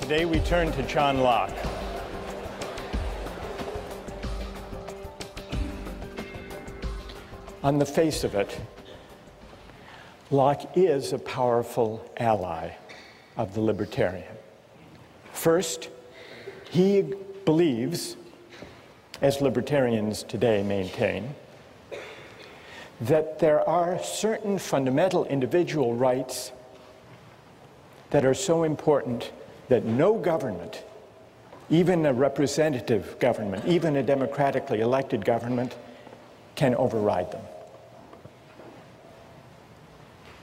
Today we turn to John Locke. On the face of it, Locke is a powerful ally of the libertarian. First, he believes, as libertarians today maintain, that there are certain fundamental individual rights that are so important that no government, even a representative government, even a democratically elected government, can override them.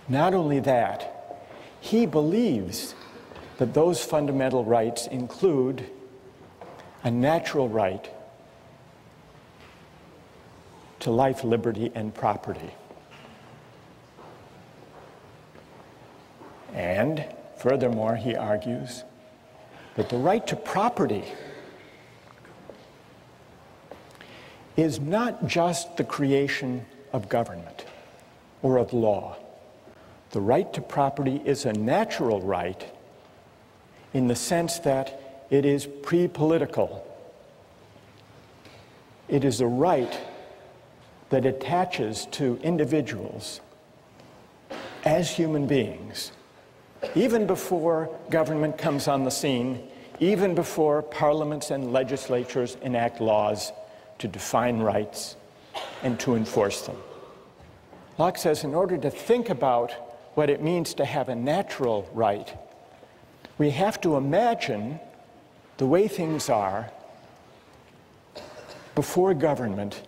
Not only that, he believes that those fundamental rights include a natural right to life, liberty, and property. And furthermore, he argues that the right to property is not just the creation of government or of law. The right to property is a natural right in the sense that it is pre-political. It is a right that attaches to individuals as human beings, even before government comes on the scene, even before parliaments and legislatures enact laws to define rights and to enforce them. Locke says in order to think about what it means to have a natural right, we have to imagine the way things are before government,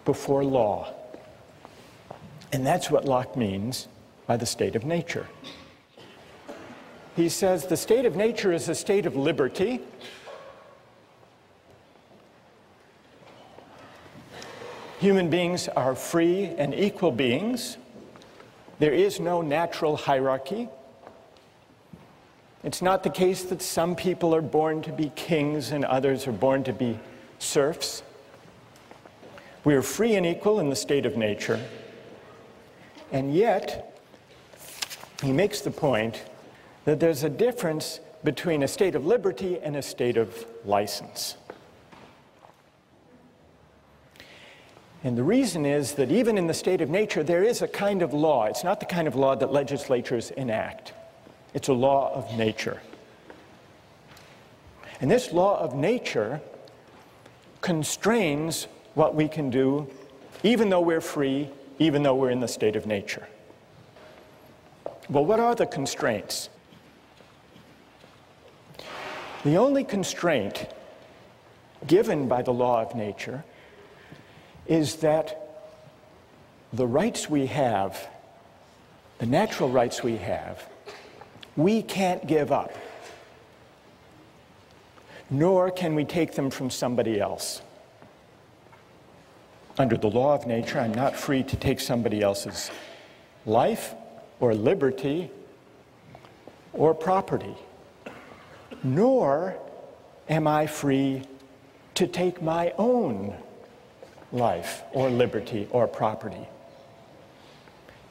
before law. And that's what Locke means by the state of nature. He says the state of nature is a state of liberty. Human beings are free and equal beings. There is no natural hierarchy. It's not the case that some people are born to be kings and others are born to be serfs. We are free and equal in the state of nature. And yet, he makes the point that there's a difference between a state of liberty and a state of license. And the reason is that even in the state of nature, there is a kind of law. It's not the kind of law that legislatures enact. It's a law of nature. And this law of nature constrains what we can do, even though we're free, even though we're in the state of nature. Well, what are the constraints? The only constraint given by the law of nature is that the rights we have, the natural rights we have, we can't give up, nor can we take them from somebody else. Under the law of nature, I'm not free to take somebody else's life or liberty or property, nor am I free to take my own life or liberty or property.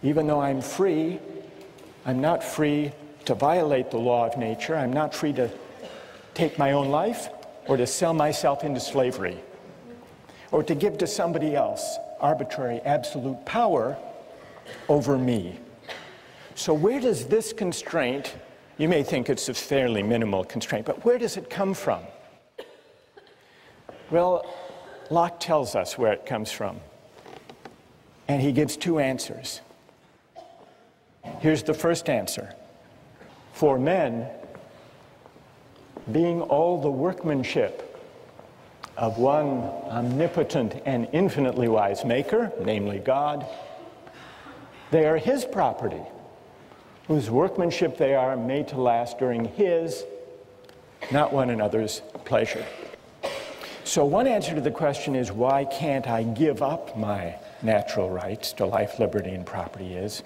Even though I'm free, I'm not free to violate the law of nature. I'm not free to take my own life or to sell myself into slavery or to give to somebody else arbitrary, absolute power over me. So where does this constraint, you may think it's a fairly minimal constraint, but where does it come from? Well, Locke tells us where it comes from, and he gives two answers. Here's the first answer. For men, being all the workmanship of one omnipotent and infinitely wise maker, namely God, they are his property, whose workmanship they are made to last during his, not one another's, pleasure. So one answer to the question is, why can't I give up my natural rights to life, liberty, and property is,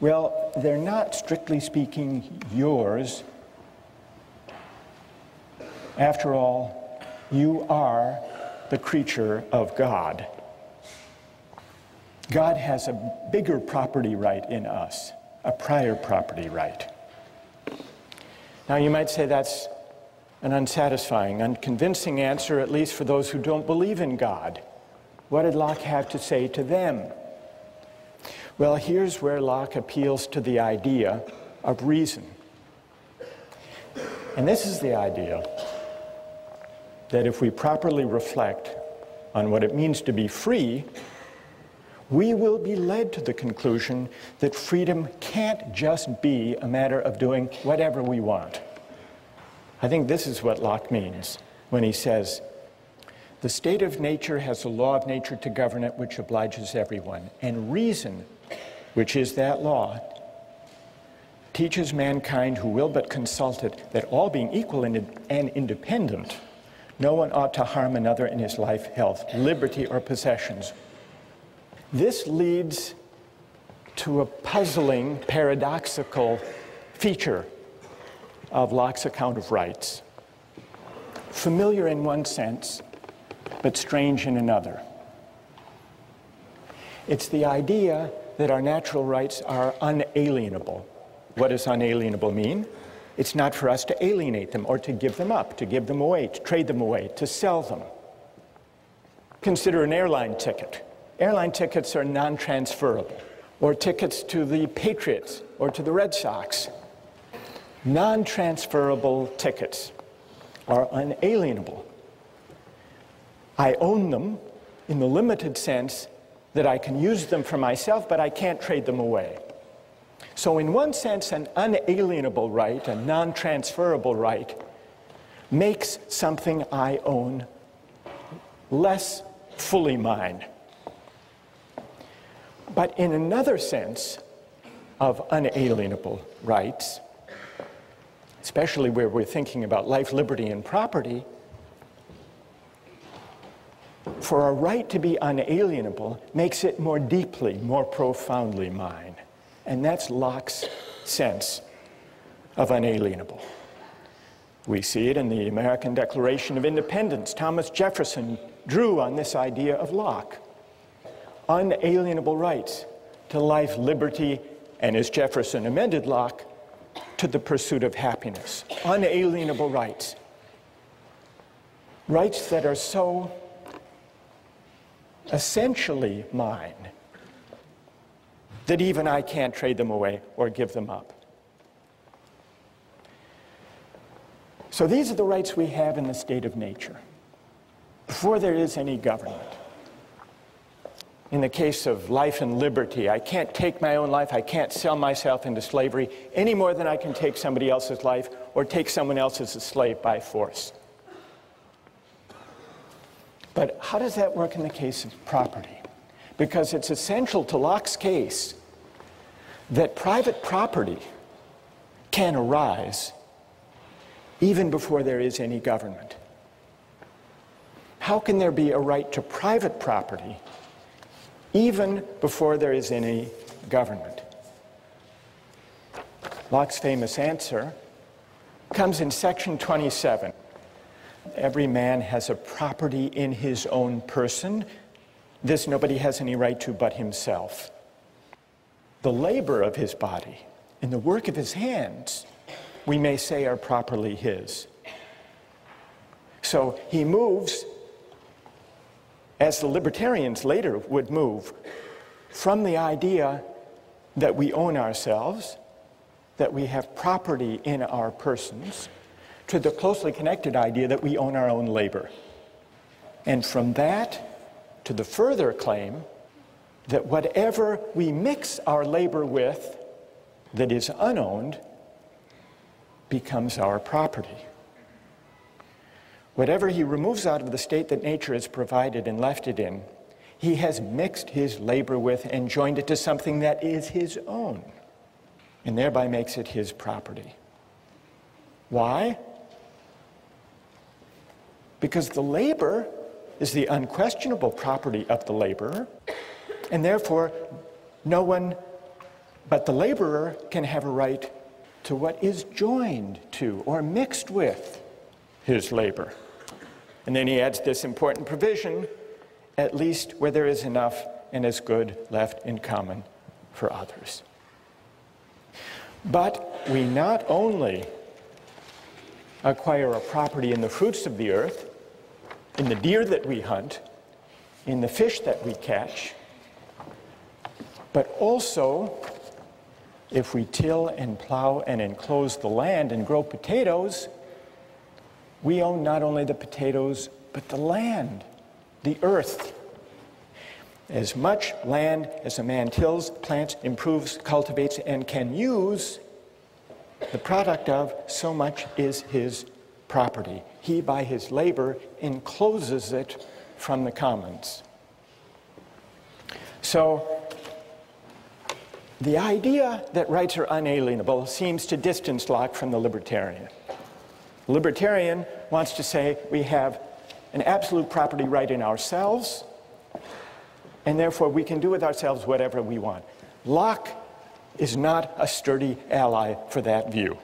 well, they're not, strictly speaking, yours. After all, you are the creature of God. God has a bigger property right in us, a prior property right. Now you might say that's an unsatisfying, unconvincing answer, at least for those who don't believe in God. What did Locke have to say to them? Well, here's where Locke appeals to the idea of reason. And this is the idea that if we properly reflect on what it means to be free, we will be led to the conclusion that freedom can't just be a matter of doing whatever we want. I think this is what Locke means when he says, "The state of nature has a law of nature to govern it which obliges everyone, and reason, which is that law, teaches mankind who will but consult it that all being equal and independent, no one ought to harm another in his life, health, liberty, or possessions." This leads to a puzzling, paradoxical feature of Locke's account of rights. Familiar in one sense, but strange in another. It's the idea that our natural rights are unalienable. What does unalienable mean? It's not for us to alienate them or to give them up, to give them away, to trade them away, to sell them. Consider an airline ticket. Airline tickets are non-transferable, or tickets to the Patriots or to the Red Sox. Non-transferable tickets are unalienable. I own them in the limited sense that I can use them for myself, but I can't trade them away. So in one sense, an unalienable right, a non-transferable right, makes something I own less fully mine. But in another sense of unalienable rights, especially where we're thinking about life, liberty, and property, for a right to be unalienable makes it more deeply, more profoundly mine. And that's Locke's sense of unalienable. We see it in the American Declaration of Independence. Thomas Jefferson drew on this idea of Locke. Unalienable rights to life, liberty, and as Jefferson amended Locke, to the pursuit of happiness. Unalienable rights. Rights that are so essentially mine that even I can't trade them away or give them up. So these are the rights we have in the state of nature, before there is any government. In the case of life and liberty, I can't take my own life, I can't sell myself into slavery any more than I can take somebody else's life or take someone else as a slave by force. But how does that work in the case of property? Because it's essential to Locke's case that private property can arise even before there is any government. How can there be a right to private property even before there is any government? Locke's famous answer comes in section 27. Every man has a property in his own person. This nobody has any right to but himself. The labor of his body and the work of his hands, we may say, are properly his. So he moves, as the libertarians later would move, from the idea that we own ourselves, that we have property in our persons, to the closely connected idea that we own our own labor. And from that to the further claim that whatever we mix our labor with that is unowned becomes our property. Whatever he removes out of the state that nature has provided and left it in, he has mixed his labor with and joined it to something that is his own, and thereby makes it his property. Why? Because the labor is the unquestionable property of the laborer, and therefore no one but the laborer can have a right to what is joined to or mixed with his labor. And then he adds this important provision, at least where there is enough and as good left in common for others. But we not only acquire a property in the fruits of the earth, in the deer that we hunt, in the fish that we catch, but also if we till and plow and enclose the land and grow potatoes, we own not only the potatoes, but the land, the earth. As much land as a man tills, plants, improves, cultivates, and can use, the product of, so much is his property. He, by his labor, encloses it from the commons. So, the idea that rights are unalienable seems to distance Locke from the libertarian. The libertarian wants to say we have an absolute property right in ourselves, and therefore we can do with ourselves whatever we want. Locke is not a sturdy ally for that view.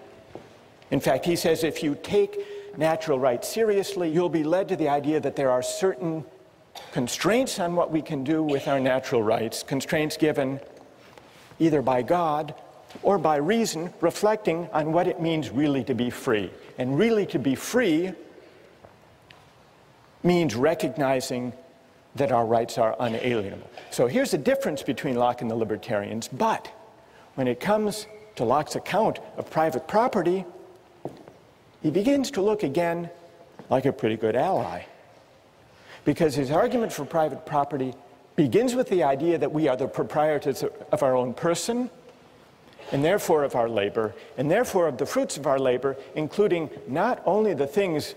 In fact, he says if you take natural rights seriously, you'll be led to the idea that there are certain constraints on what we can do with our natural rights, constraints given either by God or by reason, reflecting on what it means really to be free. And really to be free means recognizing that our rights are unalienable. So here's the difference between Locke and the libertarians, but when it comes to Locke's account of private property, he begins to look again like a pretty good ally. Because his argument for private property begins with the idea that we are the proprietors of our own person, and therefore of our labor, and therefore of the fruits of our labor, including not only the things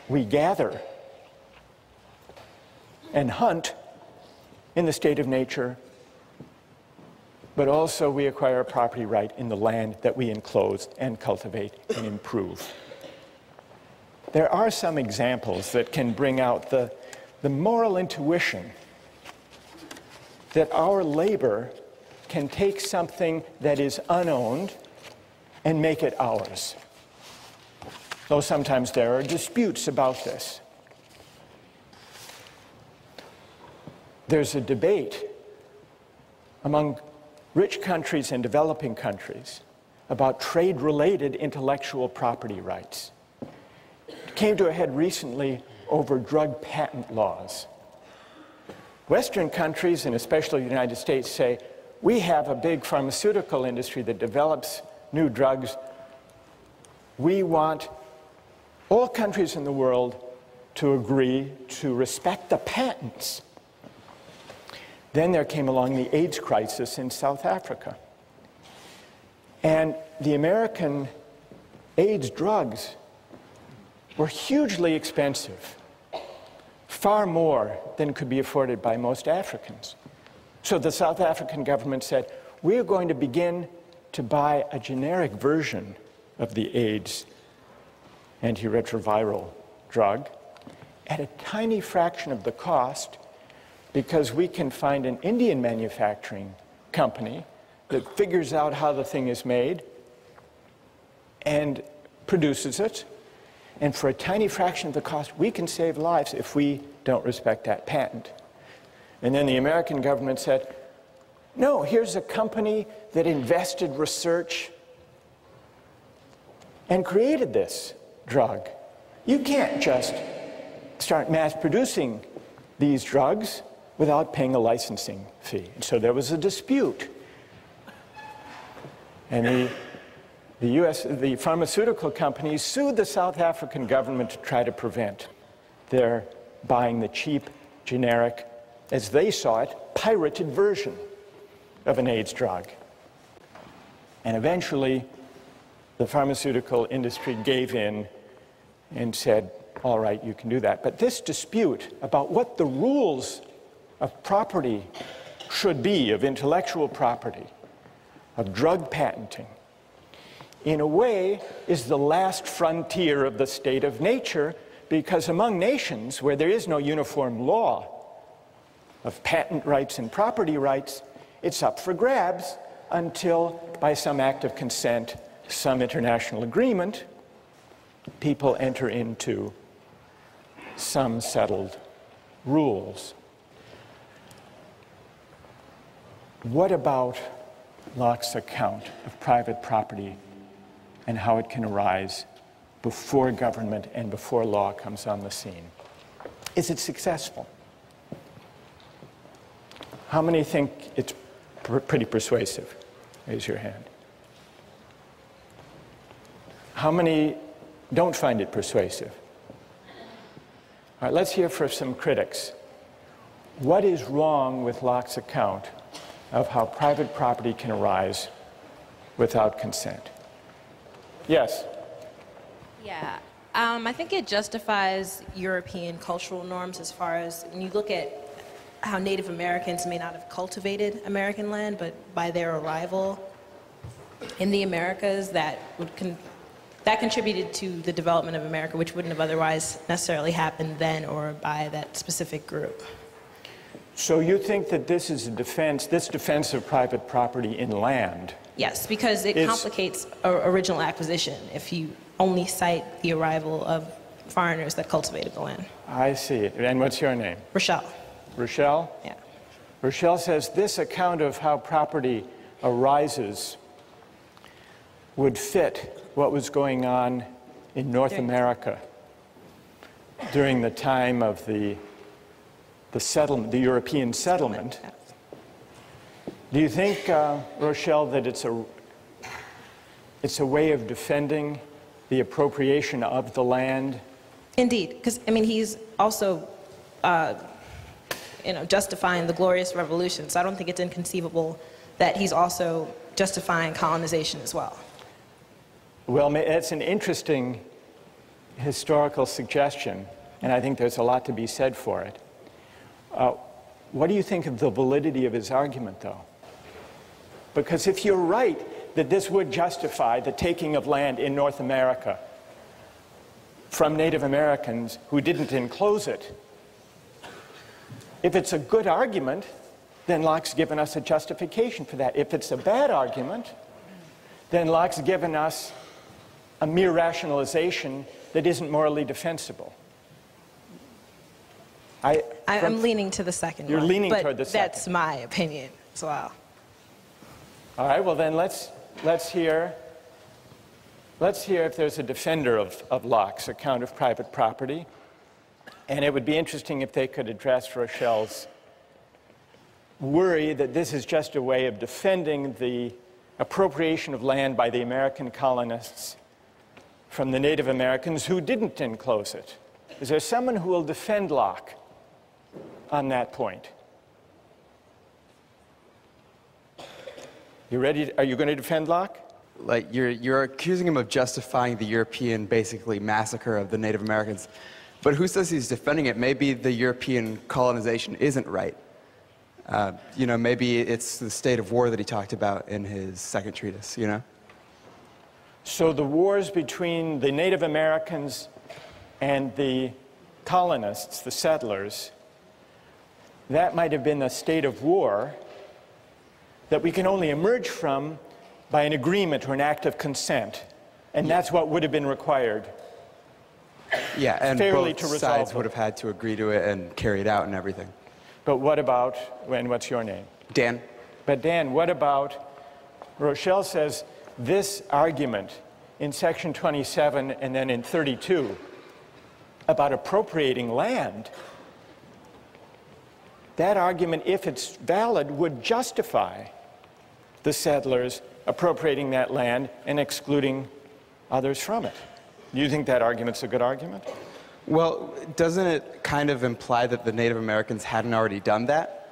we gather and hunt in the state of nature, but also we acquire a property right in the land that we enclose and cultivate and improve. There are some examples that can bring out the moral intuition that our labor can take something that is unowned and make it ours. Though sometimes there are disputes about this. There's a debate among rich countries and developing countries about trade-related intellectual property rights. It came to a head recently over drug patent laws. Western countries, and especially the United States, say, we have a big pharmaceutical industry that develops new drugs. We want all countries in the world to agree to respect the patents. Then there came along the AIDS crisis in South Africa. And the American AIDS drugs were hugely expensive, far more than could be afforded by most Africans. So the South African government said, we are going to begin to buy a generic version of the AIDS antiretroviral drug at a tiny fraction of the cost, because we can find an Indian manufacturing company that figures out how the thing is made and produces it. And for a tiny fraction of the cost, we can save lives if we don't respect that patent. And then the American government said, no, here's a company that invested research and created this drug. You can't just start mass producing these drugs without paying a licensing fee. And so there was a dispute. And the pharmaceutical companies sued the South African government to try to prevent their buying the cheap, generic, as they saw it, pirated version of an AIDS drug. And eventually, the pharmaceutical industry gave in and said, all right, you can do that. But this dispute about what the rules of property should be, of intellectual property, of drug patenting, in a way is the last frontier of the state of nature, because among nations where there is no uniform law of patent rights and property rights, it's up for grabs until, by some act of consent, some international agreement, people enter into some settled rules. What about Locke's account of private property and how it can arise before government and before law comes on the scene. Is it successful? How many think it's pretty persuasive? Raise your hand. How many don't find it persuasive? All right, let's hear from some critics. What is wrong with Locke's account of how private property can arise without consent? Yes? Yeah, I think it justifies European cultural norms as far as when you look at how Native Americans may not have cultivated American land, but by their arrival in the Americas, that contributed to the development of America, which wouldn't have otherwise necessarily happened then or by that specific group. So you think that this is this defense of private property in land? Yes, because it complicates original acquisition if you only cite the arrival of foreigners that cultivated the land. I see. And what's your name? Rochelle. Rochelle? Yeah. Rochelle says this account of how property arises would fit what was going on in North America during the time of the settlement, the European settlement. Do you think, Rochelle, that it's a way of defending the appropriation of the land? Indeed, because I mean he's also justifying the Glorious Revolution, so I don't think it's inconceivable that he's also justifying colonization as well. Well, that's an interesting historical suggestion, and I think there's a lot to be said for it. What do you think of the validity of his argument, though? Because if you're right that this would justify the taking of land in North America from Native Americans who didn't enclose it, if it's a good argument, then Locke's given us a justification for that. If it's a bad argument, then Locke's given us a mere rationalization that isn't morally defensible. I'm leaning to the second You're one, leaning but toward the second. That's my opinion as well. All right, well then let's hear if there's a defender of Locke's account of private property. And it would be interesting if they could address Rochelle's worry that this is just a way of defending the appropriation of land by the American colonists from the Native Americans who didn't enclose it. Is there someone who will defend Locke on that point? You ready? Are you going to defend Locke? Like you're accusing him of justifying the European, basically, massacre of the Native Americans. But who says he's defending it? Maybe the European colonization isn't right. Maybe it's the state of war that he talked about in his second treatise, So the wars between the Native Americans and the colonists, the settlers, that might have been a state of war that we can only emerge from by an agreement or an act of consent. And that's what would have been required. Yeah, and fairly both sides would have had to agree to it and carry it out and everything. But what about, and what's your name? Dan? But Dan, what about, Rochelle says this argument in section 27 and then in 32 about appropriating land, that argument, if it's valid, would justify the settlers appropriating that land and excluding others from it. Do you think that argument's a good argument? Well, doesn't it kind of imply that the Native Americans hadn't already done that?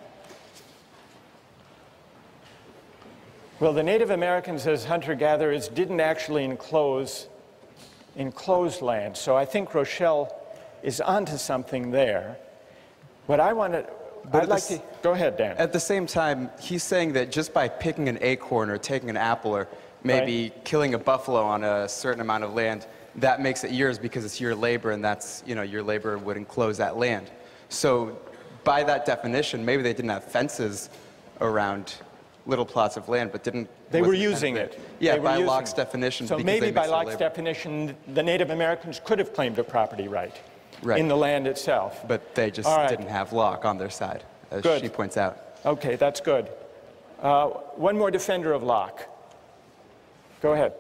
Well, the Native Americans as hunter-gatherers didn't actually enclose land. So I think Rochelle is onto something there. What I want to... Go ahead, Dan. At the same time, he's saying that just by picking an acorn or taking an apple or maybe killing a buffalo on a certain amount of land, that makes it yours because it's your labor, and that's, your labor would enclose that land. So by that definition, maybe they didn't have fences around little plots of land, but they were using it. Yeah, by Locke's definition. So maybe by Locke's definition, the Native Americans could have claimed a property right in the land itself. But they just didn't have Locke on their side, as she points out. Okay, that's good. One more defender of Locke. Go ahead.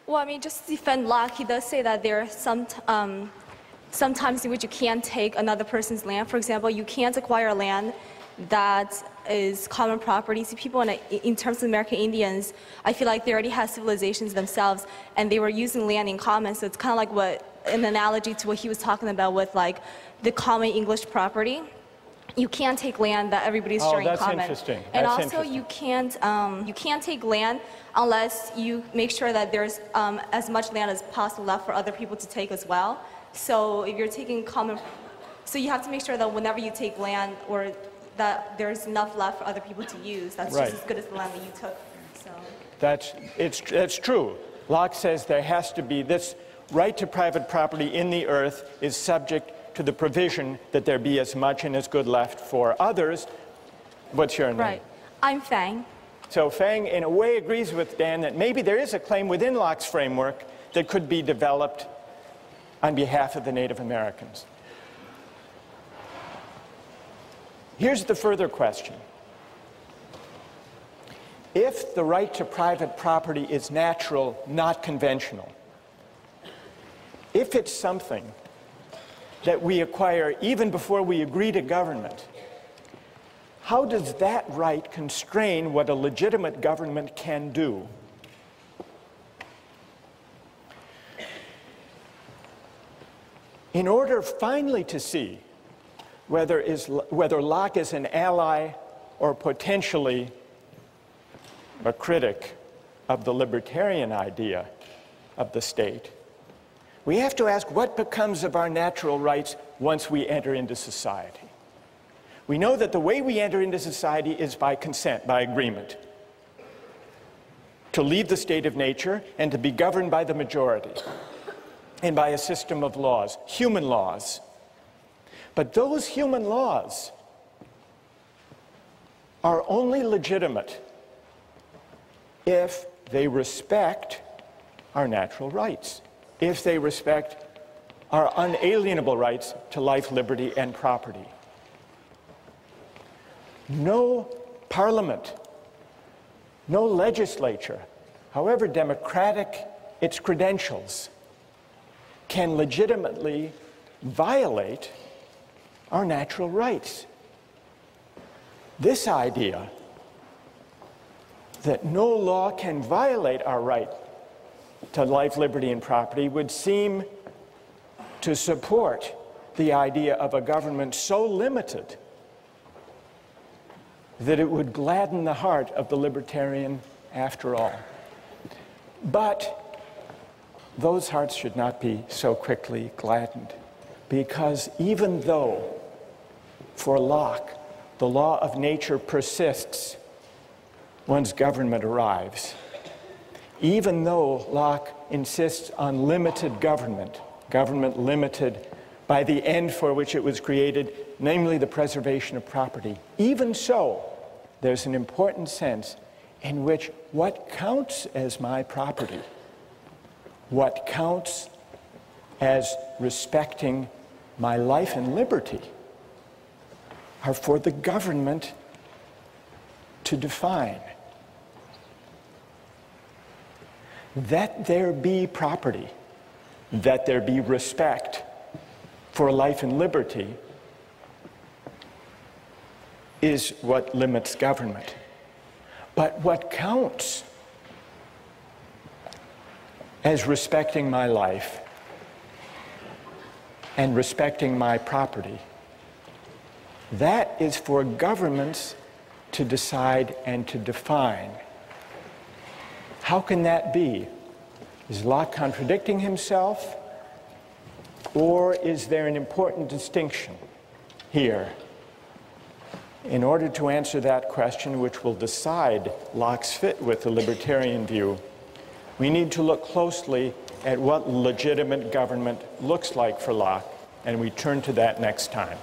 Well, I mean, just to defend Locke, he does say that there are some times in which you can't take another person's land. For example, you can't acquire land that is common property. See, people in terms of American Indians, I feel like they already had civilizations themselves, and they were using land in common. So it's kind of like an analogy to what he was talking about with like the common English property. You can't take land that everybody's sharing in common. Interesting. And That's also, interesting. you can't take land unless you make sure that there's as much land as possible left for other people to take as well. So if you're taking so you have to make sure that whenever you take land, or that there's enough left for other people to use, that's Right. just as good as the land that you took. So. That's true. Locke says there has to be this right to private property in the earth is subject to the provision that there be as much and as good left for others. What's your name? Right. I'm Fang. So Fang, in a way, agrees with Dan that maybe there is a claim within Locke's framework that could be developed on behalf of the Native Americans. Here's the further question. If the right to private property is natural, not conventional, if it's something that we acquire even before we agree to government, how does that right constrain what a legitimate government can do? In order finally to see whether Locke is an ally or potentially a critic of the libertarian idea of the state, we have to ask what becomes of our natural rights once we enter into society. We know that the way we enter into society is by consent, by agreement, to leave the state of nature and to be governed by the majority and by a system of laws, human laws. But those human laws are only legitimate if they respect our natural rights, if they respect our unalienable rights to life, liberty, and property. No parliament, no legislature, however democratic its credentials, can legitimately violate our natural rights. This idea that no law can violate our right to life, liberty, and property would seem to support the idea of a government so limited that it would gladden the heart of the libertarian after all. But those hearts should not be so quickly gladdened, because even though for Locke the law of nature persists once government arrives, even though Locke insists on limited government, government limited by the end for which it was created, namely the preservation of property, even so, there's an important sense in which what counts as my property, what counts as respecting my life and liberty, are for the government to define. That there be property, that there be respect for life and liberty is what limits government. But what counts as respecting my life and respecting my property, that is for governments to decide and to define. How can that be? Is Locke contradicting himself? Or is there an important distinction here? In order to answer that question, which will decide Locke's fit with the libertarian view, we need to look closely at what legitimate government looks like for Locke, and we turn to that next time.